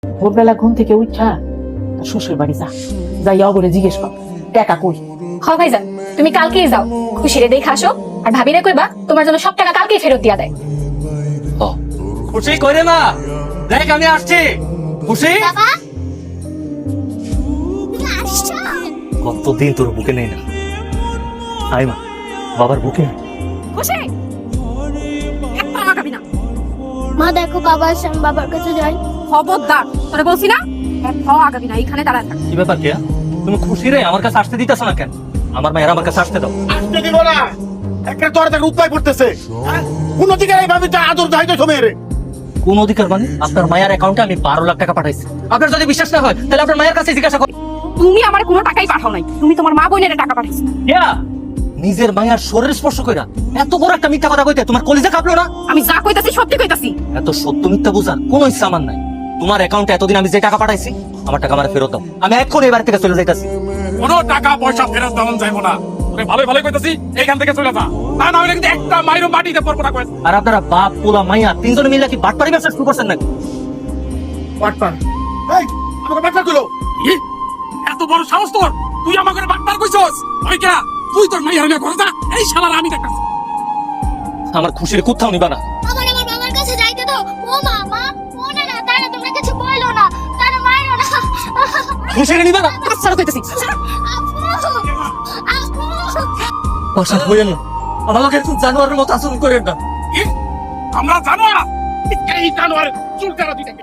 ভোরবেলা ঘুম থেকে উঠা শ্বশুর বাড়ি যা, যাইয়া বলে জিজ্ঞেস কর টাকা কই। হ ভাইজান, তুমি কালকেই যাও, খুশিরে দেখে আসো, আর ভাবিরে কইবা তোমার জন্য সব টাকা কালকেই ফেরত দিয়া দেয়। খুশি কইরে মা, দেখ আমি আসছি। খুশি কতদিন তোর বুকে নেই না, আয় মা বাবার বুকে। খুশি এক পা আগাবি না। মা দেখো বাবা আসছে, আমি বাবার কাছে যাই। খবরদার, তোরে বলছি না এক পা আগাবি না, এইখানে দাঁড়ায় থাক। কি ব্যাপার কে? তুমি খুশি রে আমার কাছে আসতে দিতেছ না কেন? আমার মায়ের আমার কাছে আসতে দাও। আসতে দিব না, একটা দরজার উপায় পড়তেছে। কোন অধিকার এই ভাবিটা আদর দাইতেছ মেয়েরে? কোন অধিকার মানে? আপনার মায়ের অ্যাকাউন্টে আমি 12 লাখ টাকা পাঠাইছি। আপনার যদি বিশ্বাস না হয় তাহলে আপনার মায়ের কাছে জিজ্ঞাসা করুন। তুমি আমার কোনো টাকাই পাঠাও নাই, তুমি তোমার মা বোনের টাকা পাঠাইছো। ইয়া নিজের মায়ের শরীর স্পর্শ কইরা এত বড় একটা মিথ্যা কথা কইতে তোমার কলিজা কাঁপলো না? আমি যা কইতাছি সত্যি কইতাছি। এত সত্য মিথ্যা বুঝার কোনো ইচ্ছা আমার নাই। তোমার অ্যাকাউন্টে এতদিন আমি যে টাকা পাঠাইছি আমার টাকা আমার ফেরত দাও। আমি এখন এই বাড়ি থেকে চলে যাইতাছি। কোনো টাকা পয়সা ফেরত দেওয়া যাইবো না। তোরে ভালোই ভালোই কইতাছি, এইখান থেকে চলে যা, না না হলে কিন্তু একটা মাইরও মাটিতে পড়বো না। আর আপনারা বাপ পোলা মাইয়া তিনজনে মিলে কি বাটপারি ব্যবসা শুরু করছেন নাকি? বাটপার এই আমাকে বাটপার কইলো কি? এত বড় সাহস তোর, তুই আমাকে বাটপার কইছস? ওই কেনা তুই তোর মাইয়া হইয়া কথা, এই শালার আমি দেখতাছি। আমার খুশির কোথাও নিবা না। আমার আমার বাবার কাছে যাইতে দাও। ও মা, মা মনে না, তারা তোমরা কিছু বলো না, তারা মারো না। খুশির নিবা না? আচ্ছা কইতাছি। আপু, আপু। অসাধ হইয়েন না, আমার লোকের খুব জানোয়ারের মতো আচরণ করেন না। কি? আমরা জানোয়ার? এই জানোয়ার চুল কাটা দুইটাকে